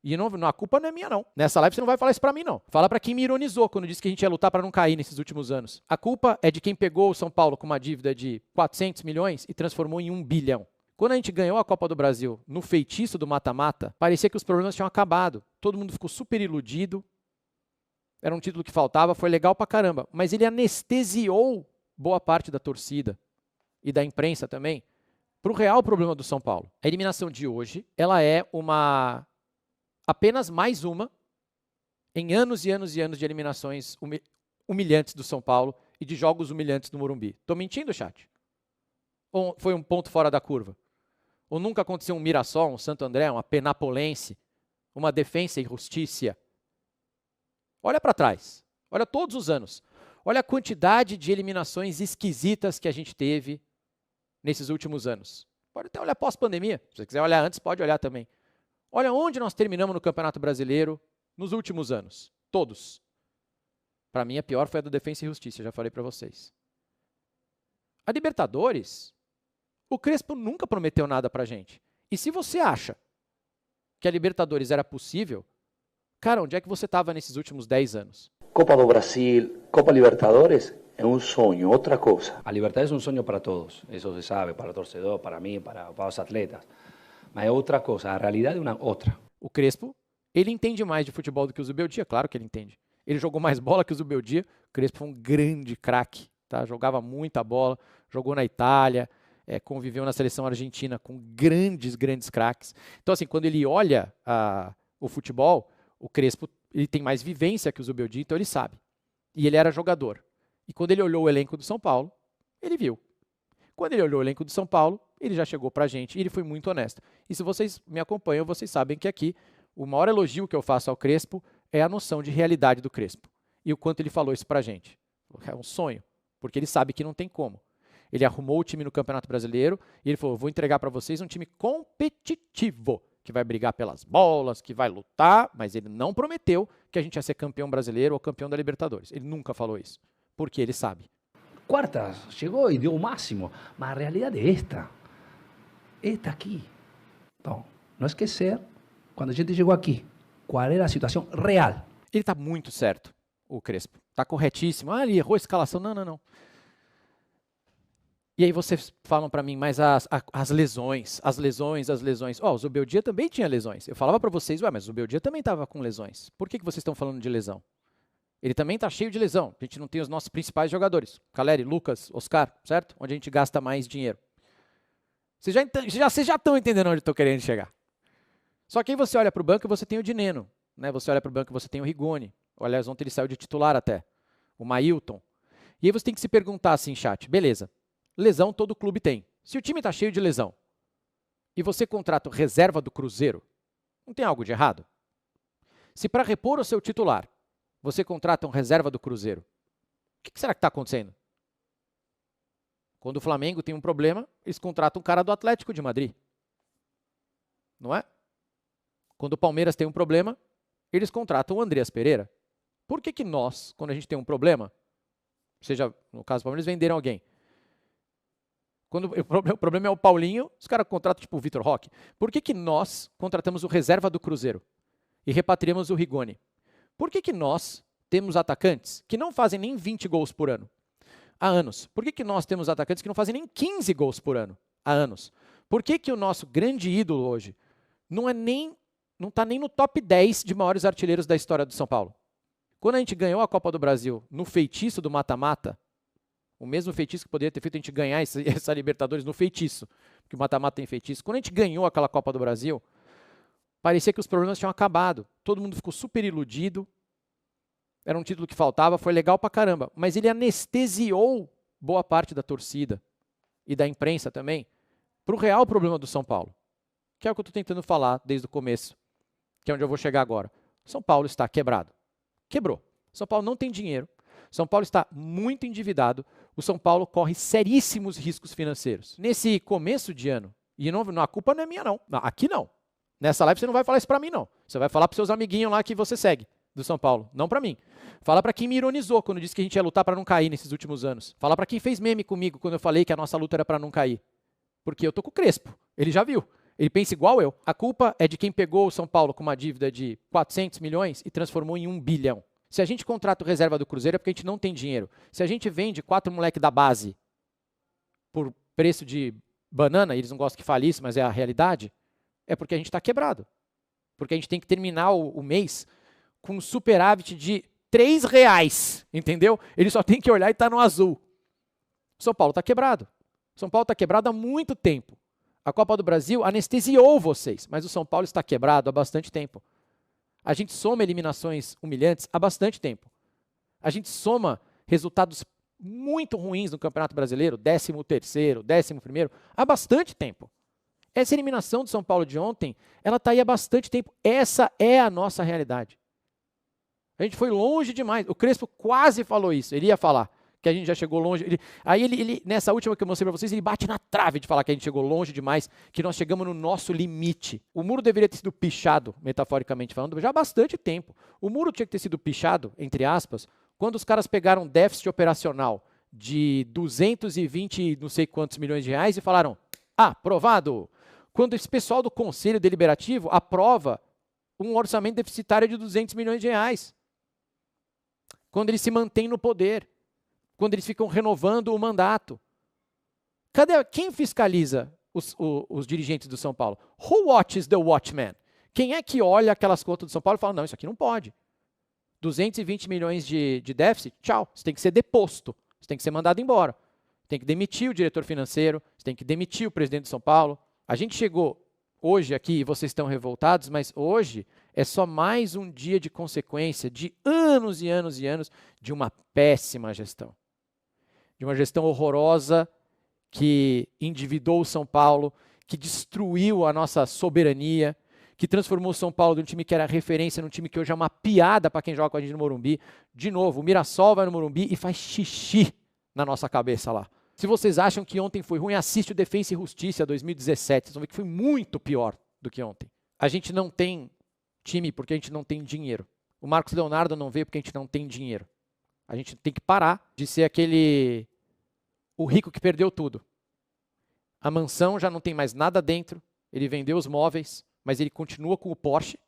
E não, a culpa não é minha, não. Nessa live você não vai falar isso pra mim, não. Fala pra quem me ironizou quando disse que a gente ia lutar pra não cair nesses últimos anos. A culpa é de quem pegou o São Paulo com uma dívida de 400 milhões e transformou em 1 bilhão. Quando a gente ganhou a Copa do Brasil no feitiço do mata-mata, parecia que os problemas tinham acabado. Todo mundo ficou super iludido. Era um título que faltava, foi legal pra caramba. Mas ele anestesiou boa parte da torcida e da imprensa também pro real problema do São Paulo. A eliminação de hoje, ela é apenas mais uma em anos e anos e anos de eliminações humilhantes do São Paulo e de jogos humilhantes do Morumbi. Tô mentindo, chat? Ou foi um ponto fora da curva? Ou nunca aconteceu um Mirassol, um Santo André, uma Penapolense, uma Defensa e Justiça? Olha para trás. Olha todos os anos. Olha a quantidade de eliminações esquisitas que a gente teve nesses últimos anos. Pode até olhar pós-pandemia. Se você quiser olhar antes, pode olhar também. Olha onde nós terminamos no Campeonato Brasileiro nos últimos anos. Todos. Para mim, a pior foi a do Defensa e Justiça, já falei para vocês. A Libertadores, o Crespo nunca prometeu nada pra gente. E se você acha que a Libertadores era possível, cara, onde é que você estava nesses últimos 10 anos? Copa do Brasil, Copa Libertadores é um sonho, outra coisa. A Libertadores é um sonho para todos, isso se sabe, para o torcedor, para mim, para os atletas. Mas é outra coisa, a realidade é uma outra. O Crespo, ele entende mais de futebol do que o Zubeldia, claro que ele entende. Ele jogou mais bola que o Zubeldia, o Crespo foi um grande craque, tá? Jogava muita bola, jogou na Itália, conviveu na seleção argentina com grandes craques. Então, assim, quando ele olha o futebol, o Crespo ele tem mais vivência que o Zubeldia, então ele sabe. E ele era jogador. E quando ele olhou o elenco do São Paulo, ele viu. Quando ele olhou o elenco do São Paulo, ele já chegou pra gente e ele foi muito honesto. E se vocês me acompanham, vocês sabem que aqui o maior elogio que eu faço ao Crespo é a noção de realidade do Crespo. E o quanto ele falou isso pra gente. É um sonho, porque ele sabe que não tem como. Ele arrumou o time no Campeonato Brasileiro e ele falou, vou entregar para vocês um time competitivo, que vai brigar pelas bolas, que vai lutar, mas ele não prometeu que a gente ia ser campeão brasileiro ou campeão da Libertadores. Ele nunca falou isso, porque ele sabe. Quartas, chegou e deu o máximo, mas a realidade é esta. Esta aqui. Então, não esquecer, quando a gente chegou aqui, qual era a situação real. Ele está muito certo, o Crespo. Está corretíssimo. Ah, ele errou a escalação. Não. E aí vocês falam para mim, mas as lesões. Ó, o Zubeldia também tinha lesões. Eu falava para vocês, mas o Zubeldia também estava com lesões. Por que vocês estão falando de lesão? Ele também está cheio de lesão. A gente não tem os nossos principais jogadores. Caleri, Lucas, Oscar, certo? Onde a gente gasta mais dinheiro. Vocês já estão entendendo onde eu estou querendo chegar. Só que aí você olha para o banco e você tem o Dineno. Né? Você olha para o banco e você tem o Rigoni. Aliás, ontem ele saiu de titular até. O Mailton. E aí você tem que se perguntar assim, chat. Beleza. Lesão todo clube tem. Se o time está cheio de lesão e você contrata o reserva do Cruzeiro, não tem algo de errado? Se para repor o seu titular, você contrata um reserva do Cruzeiro, o que será que está acontecendo? Quando o Flamengo tem um problema, eles contratam um cara do Atlético de Madrid. Não é? Quando o Palmeiras tem um problema, eles contratam o Andreas Pereira. Por que nós, quando a gente tem um problema, seja, no caso do Palmeiras, venderam alguém, quando o problema é o Paulinho, os caras contratam tipo o Vitor Roque. Por que nós contratamos o reserva do Cruzeiro e repatriamos o Rigoni? Por que nós temos atacantes que não fazem nem 20 gols por ano? Há anos. Por que nós temos atacantes que não fazem nem 15 gols por ano? Há anos. Por que o nosso grande ídolo hoje não está nem no top 10 de maiores artilheiros da história do São Paulo? Quando a gente ganhou a Copa do Brasil no feitiço do mata-mata, o mesmo feitiço que poderia ter feito a gente ganhar essa Libertadores no feitiço, porque o mata-mata tem feitiço. Quando a gente ganhou aquela Copa do Brasil, parecia que os problemas tinham acabado. Todo mundo ficou super iludido. Era um título que faltava, foi legal pra caramba. Mas ele anestesiou boa parte da torcida e da imprensa também pro real problema do São Paulo, que é o que eu estou tentando falar desde o começo, que é onde eu vou chegar agora. São Paulo está quebrado. Quebrou. São Paulo não tem dinheiro. São Paulo está muito endividado. O São Paulo corre seríssimos riscos financeiros. Nesse começo de ano, e não, a culpa não é minha, não. Aqui não. Nessa live você não vai falar isso pra mim, não. Você vai falar pros seus amiguinhos lá que você segue, do São Paulo. Não pra mim. Fala pra quem me ironizou quando disse que a gente ia lutar pra não cair nesses últimos anos. Fala pra quem fez meme comigo quando eu falei que a nossa luta era pra não cair. Porque eu tô com o Crespo. Ele já viu. Ele pensa igual eu. A culpa é de quem pegou o São Paulo com uma dívida de 400 milhões e transformou em 1 bilhão. Se a gente contrata o reserva do Cruzeiro é porque a gente não tem dinheiro. Se a gente vende 4 moleques da base por preço de banana, eles não gostam que fale isso, mas é a realidade, é porque a gente está quebrado. Porque a gente tem que terminar o mês com um superávit de R$3, entendeu? Ele só tem que olhar e está no azul. São Paulo está quebrado. São Paulo está quebrado há muito tempo. A Copa do Brasil anestesiou vocês, mas o São Paulo está quebrado há bastante tempo. A gente soma eliminações humilhantes há bastante tempo. A gente soma resultados muito ruins no Campeonato Brasileiro, 13º, 11º, há bastante tempo. Essa eliminação do São Paulo de ontem, ela está aí há bastante tempo. Essa é a nossa realidade. A gente foi longe demais. O Crespo quase falou isso, ele ia falar que a gente já chegou longe. Ele, nessa última que eu mostrei para vocês, ele bate na trave de falar que a gente chegou longe demais, que nós chegamos no nosso limite. O muro deveria ter sido pichado, metaforicamente falando, já há bastante tempo. O muro tinha que ter sido pichado, entre aspas, quando os caras pegaram déficit operacional de 220 não sei quantos milhões de reais e falaram, aprovado. Quando esse pessoal do Conselho Deliberativo aprova um orçamento deficitário de 200 milhões de reais. Quando eles se mantêm no poder. Quando eles ficam renovando o mandato. Quem fiscaliza os dirigentes do São Paulo? Who watches the watchman? Quem é que olha aquelas contas do São Paulo e fala, não, isso aqui não pode. 220 milhões de déficit, tchau, você tem que ser deposto, você tem que ser mandado embora. Tem que demitir o diretor financeiro, você tem que demitir o presidente de São Paulo. A gente chegou hoje aqui e vocês estão revoltados, mas hoje é só mais um dia de consequência de anos e anos e anos de uma péssima gestão. De uma gestão horrorosa que endividou o São Paulo, que destruiu a nossa soberania, que transformou o São Paulo de um time que era referência num time que hoje é uma piada para quem joga com a gente no Morumbi. De novo, o Mirassol vai no Morumbi e faz xixi na nossa cabeça lá. Se vocês acham que ontem foi ruim, assiste o Defensa e Justiça 2017. Vocês vão ver que foi muito pior do que ontem. A gente não tem time porque a gente não tem dinheiro. O Marcos Leonardo não veio porque a gente não tem dinheiro. A gente tem que parar de ser o rico que perdeu tudo. A mansão já não tem mais nada dentro. Ele vendeu os móveis, mas ele continua com o Porsche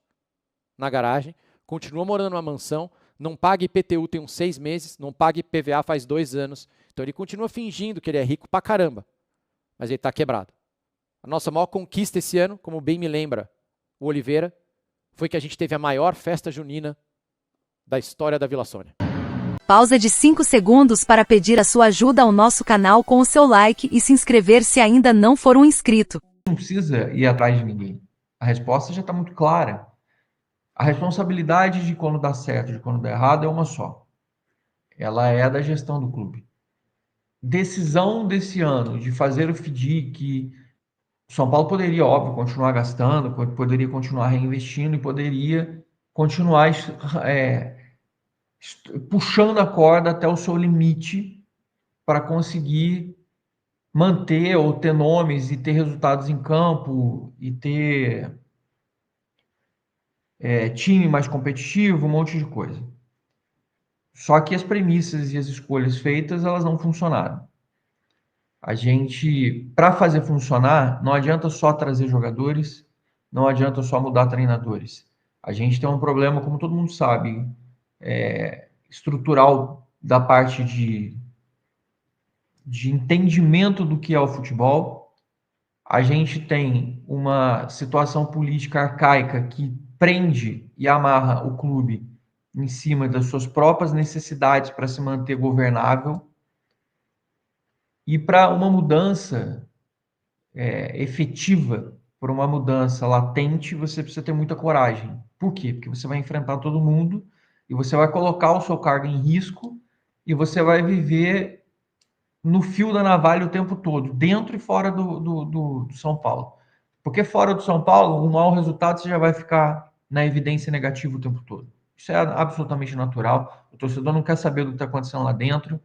na garagem, continua morando numa mansão, não paga IPTU tem uns 6 meses, não paga IPVA faz 2 anos. Então ele continua fingindo que ele é rico pra caramba, mas ele está quebrado. A nossa maior conquista esse ano, como bem me lembra o Oliveira, foi que a gente teve a maior festa junina da história da Vila Sônia. Pausa de 5 segundos para pedir a sua ajuda ao nosso canal com o seu like e se inscrever se ainda não for um inscrito. Não precisa ir atrás de ninguém. A resposta já está muito clara. A responsabilidade de quando dá certo e de quando dá errado é uma só. Ela é da gestão do clube. Decisão desse ano de fazer o FDIC, o São Paulo poderia, óbvio, continuar gastando, poderia continuar reinvestindo e poderia continuar puxando a corda até o seu limite para conseguir manter ou ter nomes e ter resultados em campo e ter time mais competitivo, um monte de coisa. Só que as premissas e as escolhas feitas, elas não funcionaram. A gente, para fazer funcionar, não adianta só trazer jogadores, não adianta só mudar treinadores. A gente tem um problema, como todo mundo sabe, estrutural da parte de entendimento do que é o futebol. A gente tem uma situação política arcaica que prende e amarra o clube em cima das suas próprias necessidades para se manter governável. E para uma mudança efetiva, para uma mudança latente, você precisa ter muita coragem. Por quê? Porque você vai enfrentar todo mundo e você vai colocar o seu cargo em risco e você vai viver no fio da navalha o tempo todo, dentro e fora do São Paulo. Porque fora do São Paulo, um mau resultado você já vai ficar na evidência negativa o tempo todo. Isso é absolutamente natural. O torcedor não quer saber do que está acontecendo lá dentro,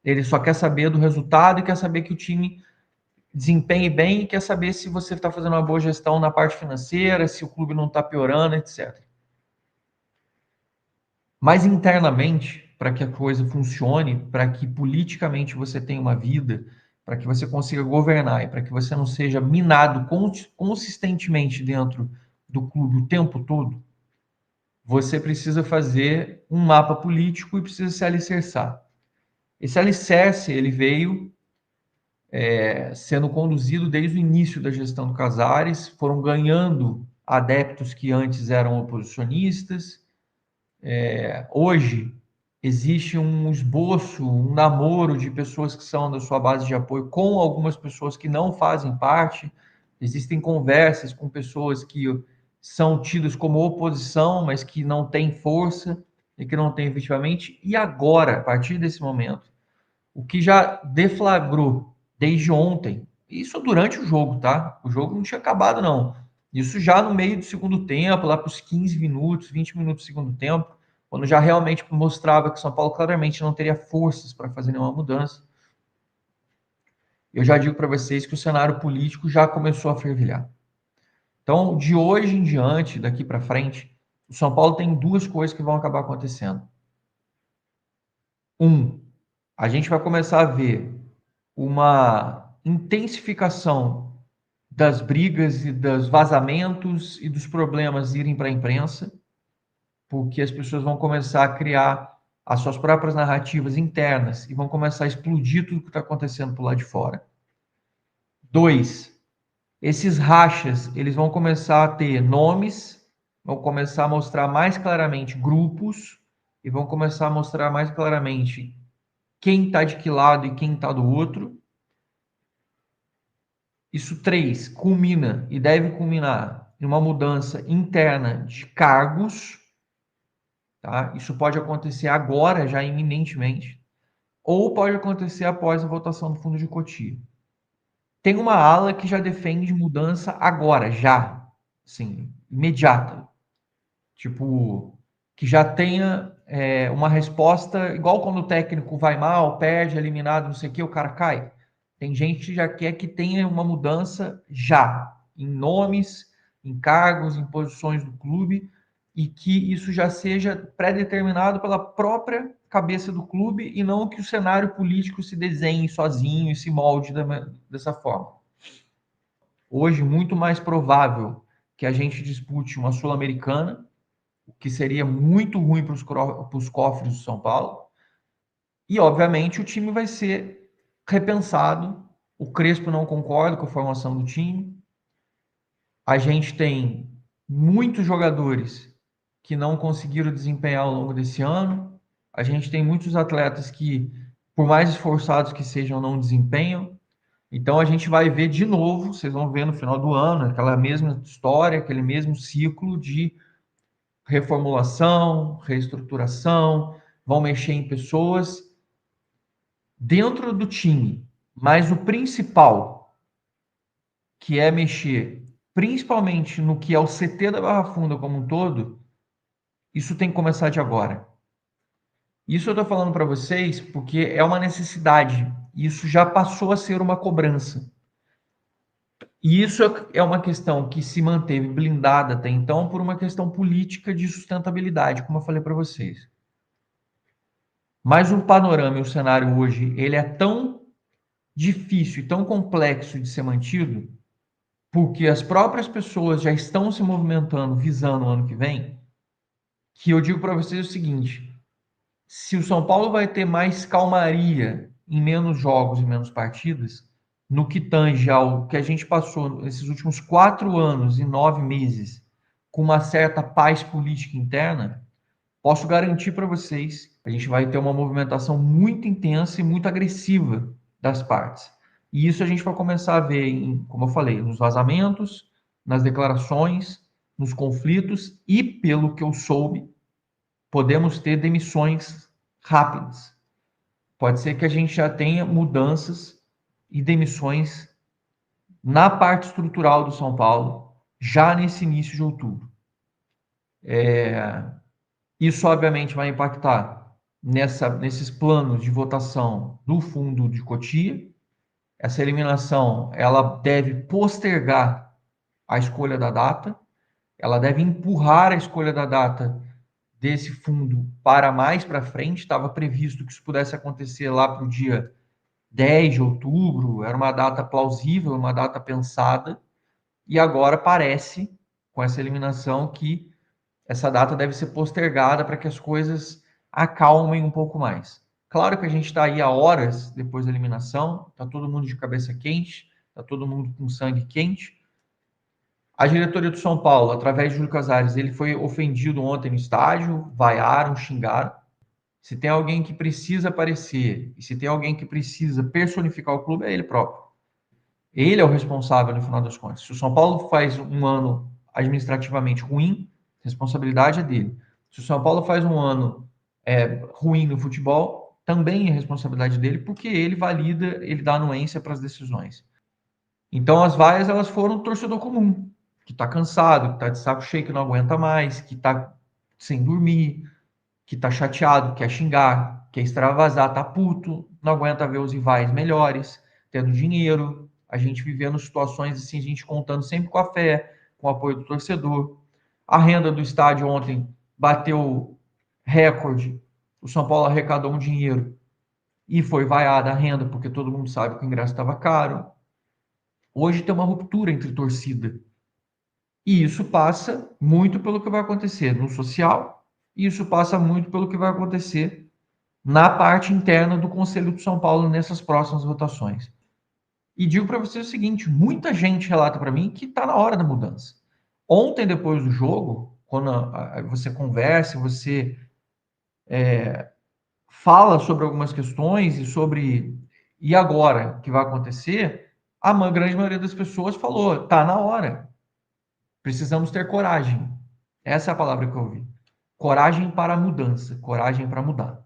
ele só quer saber do resultado e quer saber que o time desempenhe bem e quer saber se você está fazendo uma boa gestão na parte financeira, se o clube não está piorando, etc. Mas internamente, para que a coisa funcione, para que politicamente você tenha uma vida para que você consiga governar e para que você não seja minado consistentemente dentro do clube o tempo todo, você precisa fazer um mapa político e precisa se alicerçar. Esse alicerce, ele veio sendo conduzido desde o início da gestão do Casares, foram ganhando adeptos que antes eram oposicionistas. Hoje, existe um esboço, um namoro de pessoas que são da sua base de apoio com algumas pessoas que não fazem parte. Existem conversas com pessoas que são tidas como oposição, mas que não têm força e que não têm efetivamente. E agora, a partir desse momento, o que já deflagrou desde ontem, isso durante o jogo, tá? O jogo não tinha acabado, não. Isso já no meio do segundo tempo, lá para os 15 minutos, 20 minutos do segundo tempo, quando já realmente mostrava que o São Paulo claramente não teria forças para fazer nenhuma mudança. Eu já digo para vocês que o cenário político já começou a fervilhar. Então, de hoje em diante, daqui para frente, o São Paulo tem duas coisas que vão acabar acontecendo. A gente vai começar a ver uma intensificação das brigas e dos vazamentos e dos problemas irem para a imprensa, porque as pessoas vão começar a criar as suas próprias narrativas internas e vão começar a explodir tudo que está acontecendo por lá de fora. 2, esses rachas, eles vão começar a ter nomes, vão começar a mostrar mais claramente grupos e vão começar a mostrar mais claramente quem está de que lado e quem está do outro. Isso 3, culmina e deve culminar em uma mudança interna de cargos, tá? Isso pode acontecer agora, já iminentemente, ou pode acontecer após a votação do fundo de cotia. Tem uma ala que já defende mudança agora, já, sim, imediata. Tipo, que já tenha uma resposta, igual quando o técnico vai mal, perde, eliminado, não sei o que, o cara cai. Tem gente que já quer que tenha uma mudança já, em nomes, em cargos, em posições do clube, e que isso já seja pré-determinado pela própria cabeça do clube e não que o cenário político se desenhe sozinho e se molde dessa forma. Hoje, muito mais provável que a gente dispute uma Sul-Americana, o que seria muito ruim para os cofres do São Paulo, e, obviamente, o time vai ser repensado. O Crespo não concorda com a formação do time. A gente tem muitos jogadores que não conseguiram desempenhar ao longo desse ano. A gente tem muitos atletas que, por mais esforçados que sejam, não desempenham. Então, a gente vai ver de novo, vocês vão ver no final do ano, aquela mesma história, aquele mesmo ciclo de reformulação, reestruturação, vão mexer em pessoas dentro do time, mas o principal, que é mexer principalmente no que é o CT da Barra Funda como um todo, isso tem que começar de agora. Isso eu estou falando para vocês porque é uma necessidade. Isso já passou a ser uma cobrança. E isso é uma questão que se manteve blindada até então por uma questão política de sustentabilidade, como eu falei para vocês. Mas o panorama e o cenário hoje, ele é tão difícil e tão complexo de ser mantido, porque as próprias pessoas já estão se movimentando visando o ano que vem, que eu digo para vocês o seguinte: se o São Paulo vai ter mais calmaria em menos jogos e menos partidas, no que tange ao que a gente passou nesses últimos 4 anos e 9 meses, com uma certa paz política interna, posso garantir para vocês, a gente vai ter uma movimentação muito intensa e muito agressiva das partes. E isso a gente vai começar a ver, como eu falei, nos vazamentos, nas declarações, nos conflitos e, pelo que eu soube, podemos ter demissões rápidas. Pode ser que a gente já tenha mudanças e demissões na parte estrutural do São Paulo, já nesse início de outubro. Isso, obviamente, vai impactar nesses planos de votação do fundo de cotia. Essa eliminação, ela deve postergar a escolha da data, ela deve empurrar a escolha da data desse fundo para mais para frente. Estava previsto que isso pudesse acontecer lá para o dia 10 de outubro, era uma data plausível, uma data pensada, e agora parece, com essa eliminação, que essa data deve ser postergada para que as coisas acalmem um pouco mais. Claro que a gente está aí há horas depois da eliminação, está todo mundo de cabeça quente, está todo mundo com sangue quente. A diretoria do São Paulo, através de Júlio Casares, ele foi ofendido ontem no estádio, vaiaram, xingaram. Se tem alguém que precisa aparecer e se tem alguém que precisa personificar o clube, é ele próprio. Ele é o responsável no final das contas. Se o São Paulo faz um ano administrativamente ruim, a responsabilidade é dele. Se o São Paulo faz um ano ruim no futebol, também é responsabilidade dele, porque ele valida, ele dá anuência para as decisões. Então as vaias, elas foram do torcedor comum, que está cansado, que está de saco cheio, que não aguenta mais, que está sem dormir, que está chateado, quer xingar, quer extravasar, está puto, não aguenta ver os rivais melhores, tendo dinheiro, a gente vivendo situações assim, a gente contando sempre com a fé, com o apoio do torcedor. A renda do estádio ontem bateu recorde, o São Paulo arrecadou um dinheiro e foi vaiada a renda, porque todo mundo sabe que o ingresso estava caro. Hoje tem uma ruptura entre torcida. E isso passa muito pelo que vai acontecer no social, e isso passa muito pelo que vai acontecer na parte interna do Conselho de São Paulo nessas próximas votações. E digo para vocês o seguinte, muita gente relata para mim que está na hora da mudança. Ontem, depois do jogo, quando você conversa, você fala sobre algumas questões e sobre e agora o que vai acontecer, a grande maioria das pessoas falou, está na hora. Precisamos ter coragem. Essa é a palavra que eu ouvi. Coragem para a mudança, coragem para mudar.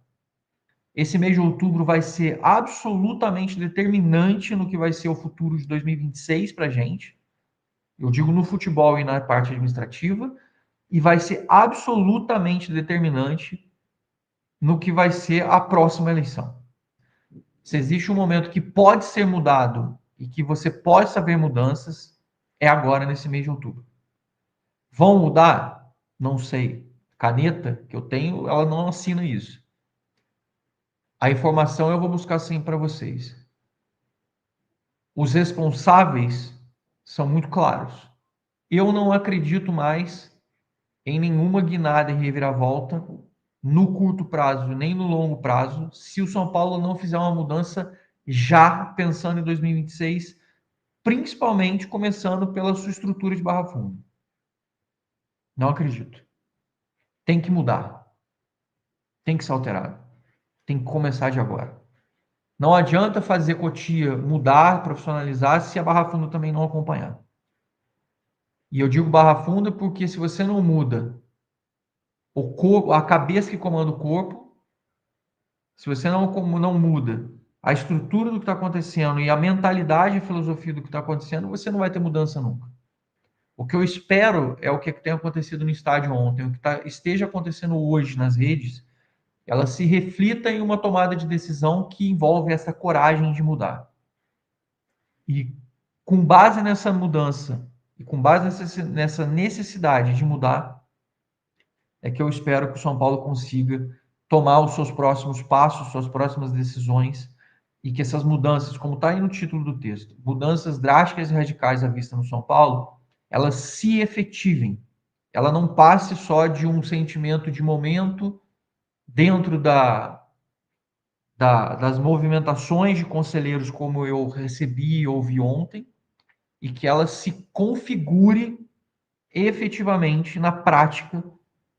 Esse mês de outubro vai ser absolutamente determinante no que vai ser o futuro de 2026 para a gente. Eu digo no futebol e na parte administrativa. E vai ser absolutamente determinante no que vai ser a próxima eleição. Se existe um momento que pode ser mudado e que você pode saber mudanças, é agora, nesse mês de outubro. Vão mudar? Não sei. Caneta que eu tenho, ela não assina isso. A informação eu vou buscar sim para vocês. Os responsáveis são muito claros. Eu não acredito mais em nenhuma guinada e reviravolta no curto prazo, nem no longo prazo, se o São Paulo não fizer uma mudança já pensando em 2026, principalmente começando pela sua estrutura de Barra Funda. Não acredito. Tem que mudar. Tem que ser alterado. Tem que começar de agora. Não adianta fazer Cotia mudar, profissionalizar, se a Barra Funda também não acompanhar. E eu digo Barra Funda porque se você não muda o corpo, a cabeça que comanda o corpo, se você não muda a estrutura do que está acontecendo e a mentalidade e filosofia do que está acontecendo, você não vai ter mudança nunca. O que eu espero é o que tem acontecido no estádio ontem, o que esteja acontecendo hoje nas redes, ela se reflita em uma tomada de decisão que envolve essa coragem de mudar. E com base nessa mudança, e com base nessa necessidade de mudar, é que eu espero que o São Paulo consiga tomar os seus próximos passos, suas próximas decisões, e que essas mudanças, como está aí no título do texto, mudanças drásticas e radicais à vista no São Paulo, elas se efetivem. Ela não passe só de um sentimento de momento dentro das movimentações de conselheiros como eu recebi e ouvi ontem, e que ela se configure efetivamente na prática,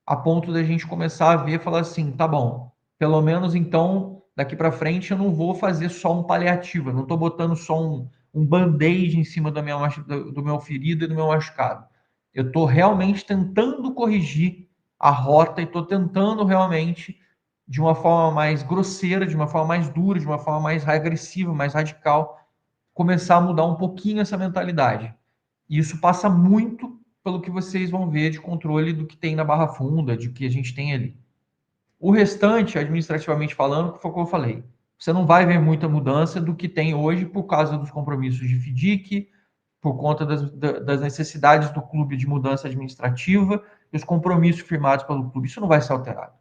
a ponto da gente começar a ver e falar assim, tá bom, pelo menos então, daqui para frente eu não vou fazer só um paliativo, eu não estou botando só um band-aid em cima do meu ferido e do meu machucado. Eu estou realmente tentando corrigir a rota e estou tentando realmente, de uma forma mais grosseira, de uma forma mais dura, de uma forma mais agressiva, mais radical, começar a mudar um pouquinho essa mentalidade. E isso passa muito pelo que vocês vão ver de controle do que tem na Barra Funda, de que a gente tem ali. O restante, administrativamente falando, foi o que eu falei. Você não vai ver muita mudança do que tem hoje por causa dos compromissos de FDIC, por conta das necessidades do clube de mudança administrativa e os compromissos firmados pelo clube. Isso não vai ser alterado.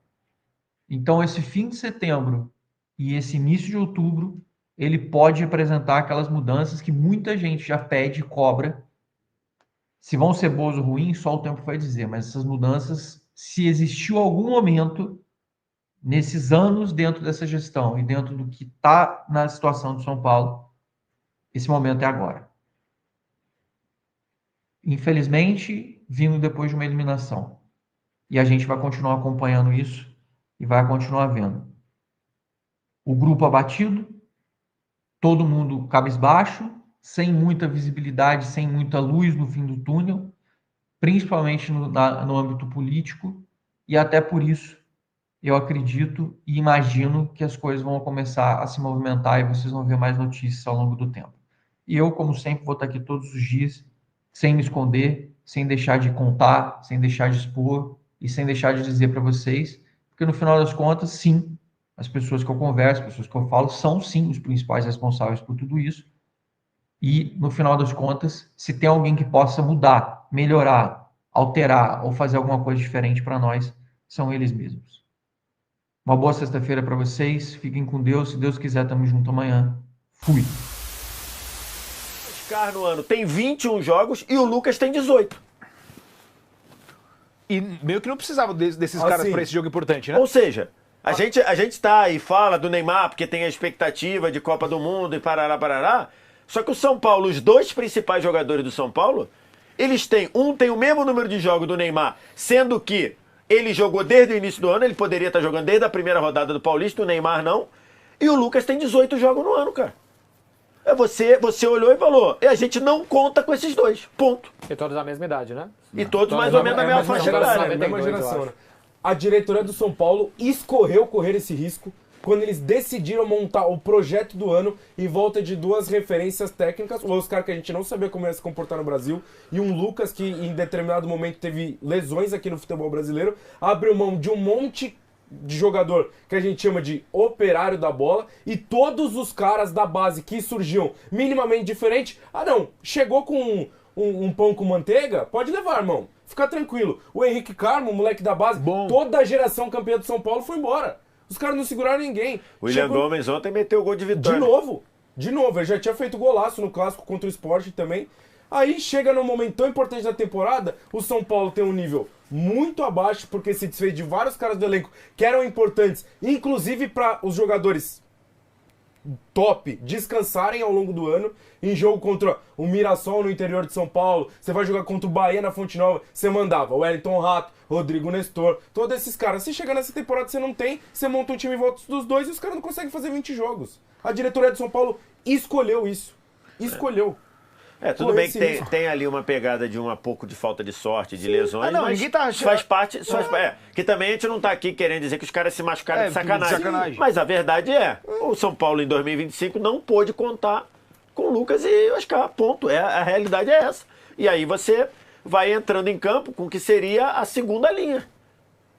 Então, esse fim de setembro e esse início de outubro ele pode apresentar aquelas mudanças que muita gente já pede e cobra. Se vão ser boas ou ruins, só o tempo vai dizer, mas essas mudanças, se existiu algum momento nesses anos dentro dessa gestão e dentro do que está na situação de São Paulo, esse momento é agora. Infelizmente, vindo depois de uma eliminação. E a gente vai continuar acompanhando isso e vai continuar vendo. O grupo abatido, todo mundo cabisbaixo, sem muita visibilidade, sem muita luz no fim do túnel, principalmente no âmbito político, e até por isso eu acredito e imagino que as coisas vão começar a se movimentar e vocês vão ver mais notícias ao longo do tempo. E eu, como sempre, vou estar aqui todos os dias, sem me esconder, sem deixar de contar, sem deixar de expor e sem deixar de dizer para vocês, porque no final das contas, sim, as pessoas que eu converso, as pessoas que eu falo, são sim os principais responsáveis por tudo isso. E, no final das contas, se tem alguém que possa mudar, melhorar, alterar ou fazer alguma coisa diferente para nós, são eles mesmos. Uma boa sexta-feira para vocês. Fiquem com Deus. Se Deus quiser, tamo junto amanhã. Fui. Oscar no ano tem 21 jogos e o Lucas tem 18. E meio que não precisava desses caras para esse jogo importante, né? Ou seja, a gente tá e fala do Neymar porque tem a expectativa de Copa do Mundo e parará. Só que o São Paulo, os dois principais jogadores do São Paulo, eles têm o mesmo número de jogos do Neymar, sendo que ele jogou desde o início do ano, ele poderia estar jogando desde a primeira rodada do Paulista, o Neymar não. E o Lucas tem 18 jogos no ano, cara. Você olhou e falou, e a gente não conta com esses dois, ponto. E todos da mesma idade, né? E todos mais ou menos da mesma faixa etária. Mesma geração, né? A diretoria do São Paulo escorreu correr esse risco quando eles decidiram montar o projeto do ano em volta de duas referências técnicas, o Oscar, que a gente não sabia como ia se comportar no Brasil, e um Lucas que em determinado momento teve lesões aqui no futebol brasileiro, abriu mão de um monte de jogador que a gente chama de operário da bola, e todos os caras da base que surgiam minimamente diferente, chegou com um pão com manteiga, pode levar, irmão, fica tranquilo. O Henrique Carmo, moleque da base, toda a geração campeã do São Paulo foi embora. Os caras não seguraram ninguém. O William Gomes ontem meteu o gol de vitória. De novo, ele já tinha feito golaço no clássico contra o Sport também. Aí chega num momento tão importante da temporada, o São Paulo tem um nível muito abaixo, porque se desfez de vários caras do elenco que eram importantes, inclusive para os jogadores top descansarem ao longo do ano. Em jogo contra o Mirassol no interior de São Paulo, você vai jogar contra o Bahia na Fonte Nova, você mandava o Wellington Rato, Rodrigo Nestor, todos esses caras. Se chegar nessa temporada você não tem, você monta um time em volta dos dois e os caras não conseguem fazer 20 jogos. A diretoria de São Paulo escolheu isso. Escolheu. Tudo bem que tem ali uma pegada de um pouco de falta de sorte, de lesões, mas ninguém tá achando... faz parte. Que também a gente não tá aqui querendo dizer que os caras se machucaram de sacanagem. Mas a verdade o São Paulo em 2025 não pôde contar com o Lucas e Oscar, ponto. A realidade é essa. E aí você vai entrando em campo com o que seria a segunda linha,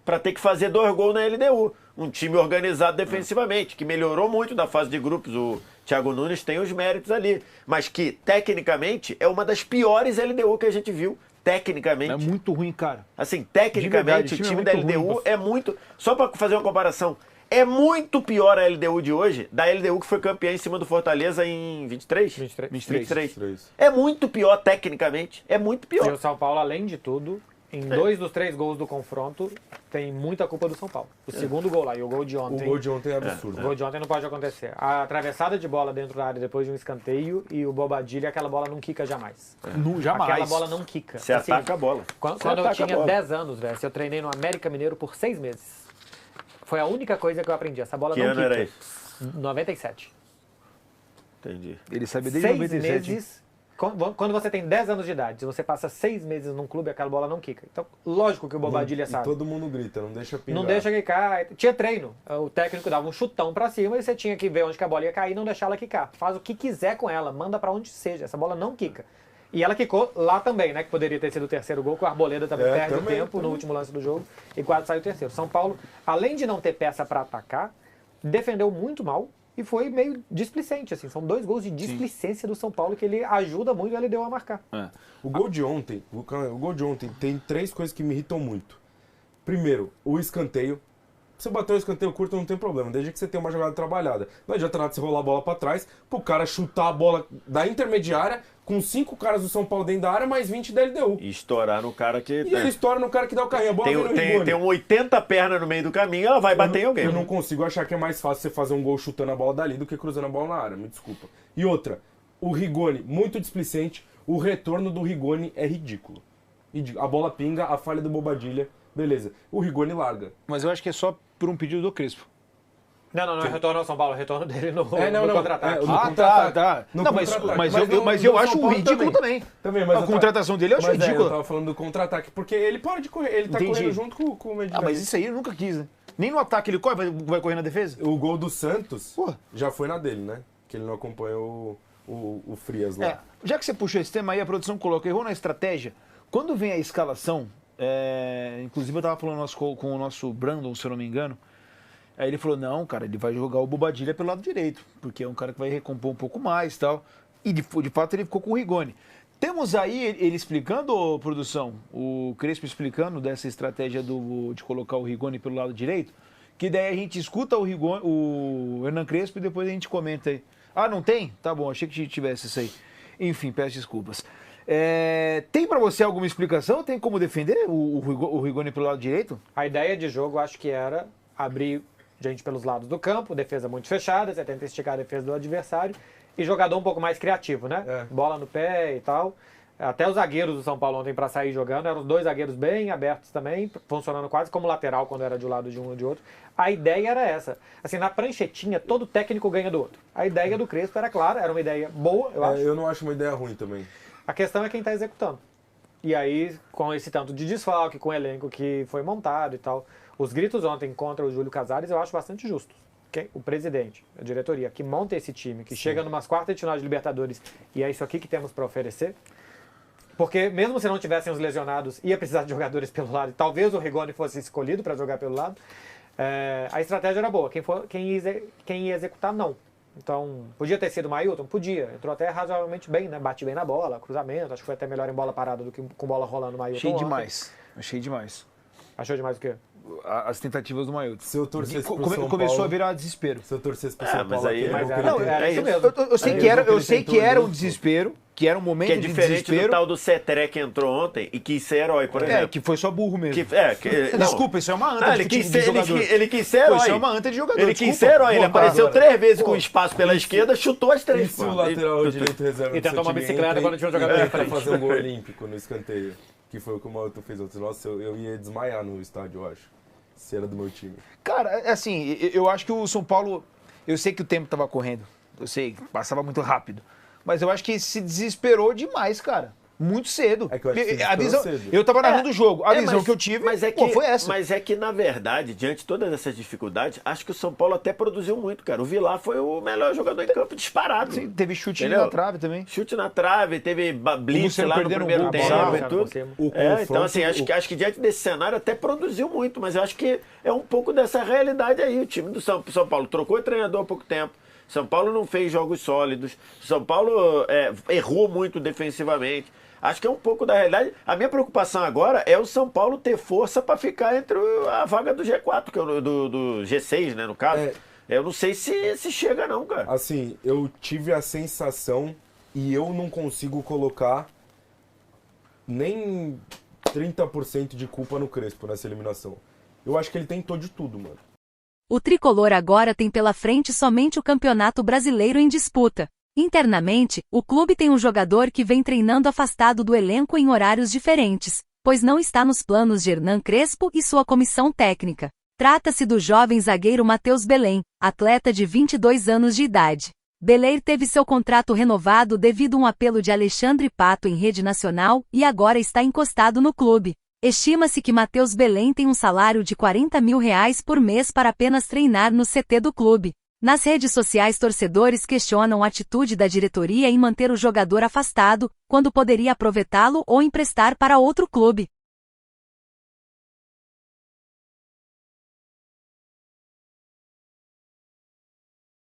para ter que fazer 2 gols na LDU. Um time organizado defensivamente, que melhorou muito da fase de grupos. O Thiago Nunes tem os méritos ali, mas que, tecnicamente, é uma das piores LDU que a gente viu, tecnicamente. É muito ruim, cara. Assim, tecnicamente, o time da LDU é muito... Só para fazer uma comparação, é muito pior a LDU de hoje, da LDU que foi campeã em cima do Fortaleza em 23? 23. É muito pior, tecnicamente, é muito pior. E o São Paulo, além de tudo... Em 2 dos 3 gols do confronto, tem muita culpa do São Paulo. O segundo gol lá e o gol de ontem... O gol de ontem é absurdo. O gol de ontem não pode acontecer. A atravessada de bola dentro da área depois de um escanteio e o Bobadilha, aquela bola não quica jamais. Jamais. Aquela bola não quica. Você ataca a bola. Quando eu tinha 10 anos, velho, eu treinei no América Mineiro por 6 meses. Foi a única coisa que eu aprendi. Essa bola que não quica. quica. Era isso? 97. Entendi. Ele sabia desde 6 97. meses... Quando você tem 10 anos de idade, se você passa 6 meses num clube, aquela bola não quica. Então, lógico que o Bobadilha sabe. Todo mundo grita, não deixa pingar. Não deixa quicar. Tinha treino. O técnico dava um chutão pra cima e você tinha que ver onde que a bola ia cair e não deixar ela quicar. Faz o que quiser com ela, manda pra onde seja. Essa bola não quica. E ela quicou lá também, né? Que poderia ter sido o terceiro gol, que o Arboleda também perde o tempo no último lance do jogo e quase sai o terceiro. São Paulo, além de não ter peça pra atacar, defendeu muito mal. E foi meio displicente, assim. São 2 gols de displicência do São Paulo que ele ajuda muito e ele deu a marcar. O gol de ontem, tem 3 coisas que me irritam muito. Primeiro, o escanteio. você bater um escanteio curto não tem problema, desde que você tenha uma jogada trabalhada. Não adianta nada você rolar a bola pra trás, pro cara chutar a bola da intermediária, com 5 caras do São Paulo dentro da área, mais 20 da LDU. E estourar no cara que... E ele estoura no cara que dá o carrinho. A bola vem no Rigoni. Tem um 80 pernas no meio do caminho, ela vai bater em alguém. Eu não consigo achar que é mais fácil você fazer um gol chutando a bola dali do que cruzando a bola na área, me desculpa. E outra, o Rigoni, muito displicente, o retorno do Rigoni é ridículo. A bola pinga, a falha do Bobadilha, beleza. O Rigoni larga. Mas eu acho que é só por um pedido do Crespo. Não é retorno ao São Paulo, é retorno dele no não. contra-ataque. Tá. Não, mas eu acho ridículo também. A contratação dele eu acho ridícula. Eu tava falando do contra-ataque, porque ele para de correr, ele tá correndo junto com o Medina. Mas isso aí eu nunca quis, né? Nem no ataque ele corre, vai correr na defesa. O gol do Santos já foi na dele, né? Que ele não acompanhou o Frias lá. Já que você puxou esse tema aí, a produção coloca, errou na estratégia. Quando vem a escalação, inclusive eu tava falando com o nosso Brandon, se eu não me engano, aí ele falou, não, cara, ele vai jogar o Bobadilha pelo lado direito, porque é um cara que vai recompor um pouco mais e tal. E de fato ele ficou com o Rigoni. Temos aí ele explicando, produção, o Crespo explicando dessa estratégia de colocar o Rigoni pelo lado direito, que daí a gente escuta o Hernan Crespo e depois a gente comenta aí. Ah, não tem? Tá bom, achei que tivesse isso aí. Enfim, peço desculpas. Tem pra você alguma explicação? Tem como defender o Rigoni pelo lado direito? A ideia de jogo, acho que era abrir gente pelos lados do campo, defesa muito fechada, você tenta esticar a defesa do adversário e jogador um pouco mais criativo, né? Bola no pé e tal. Até os zagueiros do São Paulo ontem para sair jogando, eram os 2 zagueiros bem abertos também, funcionando quase como lateral quando era de um lado de um ou de outro. A ideia era essa. Assim, na pranchetinha, todo técnico ganha do outro. A ideia do Crespo era clara, era uma ideia boa, eu acho. Eu não acho uma ideia ruim também. A questão é quem está executando. E aí, com esse tanto de desfalque, com o elenco que foi montado e tal, os gritos ontem contra o Júlio Casares eu acho bastante justo. O presidente, a diretoria, que monta esse time, que chega numas quartas de final de Libertadores e é isso aqui que temos para oferecer. Porque mesmo se não tivessem os lesionados, ia precisar de jogadores pelo lado, e talvez o Rigoni fosse escolhido para jogar pelo lado, a estratégia era boa. Quem ia executar, não. Então, podia ter sido o Mailton? Podia. Entrou até razoavelmente bem, né? Bate bem na bola, cruzamento. Acho que foi até melhor em bola parada do que com bola rolando o Mailton. Achei demais. Achou demais o quê? As tentativas do Mailton. Se eu torcesse pro São Paulo, começou a virar desespero. Se eu torcesse pro São Paulo... Era isso mesmo. Eu sei que era um desespero, que era um momento de desespero. Que é diferente do tal do Cetré que entrou ontem e quis ser herói, por exemplo. Que foi só burro mesmo. Desculpa, isso é uma anta de jogador. Ele quis ser herói. Isso é uma anta de jogador. Ele quis ser herói. Ele apareceu 3 vezes com espaço pela esquerda, chutou as 3. E se o lateral direito reserva e tentou uma bicicleta quando tinha um jogador pra fazer um gol olímpico no escanteio, que foi o que o Mailton fez ontem. Nossa, eu ia desmaiar no estádio, eu acho. Se era do meu time. Cara, assim, eu acho que o São Paulo... Eu sei que o tempo estava correndo. Eu sei, passava muito rápido. Mas eu acho que se desesperou demais, cara. Muito cedo. É que eu acho que a visão, cedo. Eu tava narrando o jogo. A visão que eu tive foi essa. Mas é que, na verdade, diante de todas essas dificuldades, acho que o São Paulo até produziu muito, cara. O Vilar foi o melhor jogador em campo disparado. Sim, teve chute na trave também. Chute na trave, teve blitz lá no primeiro tempo e tudo. Então, assim, acho que diante desse cenário até produziu muito, mas eu acho que é um pouco dessa realidade aí. O time do São Paulo trocou de treinador há pouco tempo. São Paulo não fez jogos sólidos. São Paulo errou muito defensivamente. Acho que é um pouco da realidade. A minha preocupação agora é o São Paulo ter força para ficar entre a vaga do G4, que é do G6, né, no caso. Eu não sei se chega não, cara. Assim, eu tive a sensação e eu não consigo colocar nem 30% de culpa no Crespo nessa eliminação. Eu acho que ele tentou de tudo, mano. O tricolor agora tem pela frente somente o Campeonato Brasileiro em disputa. Internamente, o clube tem um jogador que vem treinando afastado do elenco em horários diferentes, pois não está nos planos de Hernan Crespo e sua comissão técnica. Trata-se do jovem zagueiro Matheus Belém, atleta de 22 anos de idade. Belém teve seu contrato renovado devido a um apelo de Alexandre Pato em rede nacional e agora está encostado no clube. Estima-se que Matheus Belém tem um salário de R$40 mil por mês para apenas treinar no CT do clube. Nas redes sociais, torcedores questionam a atitude da diretoria em manter o jogador afastado, quando poderia aproveitá-lo ou emprestar para outro clube.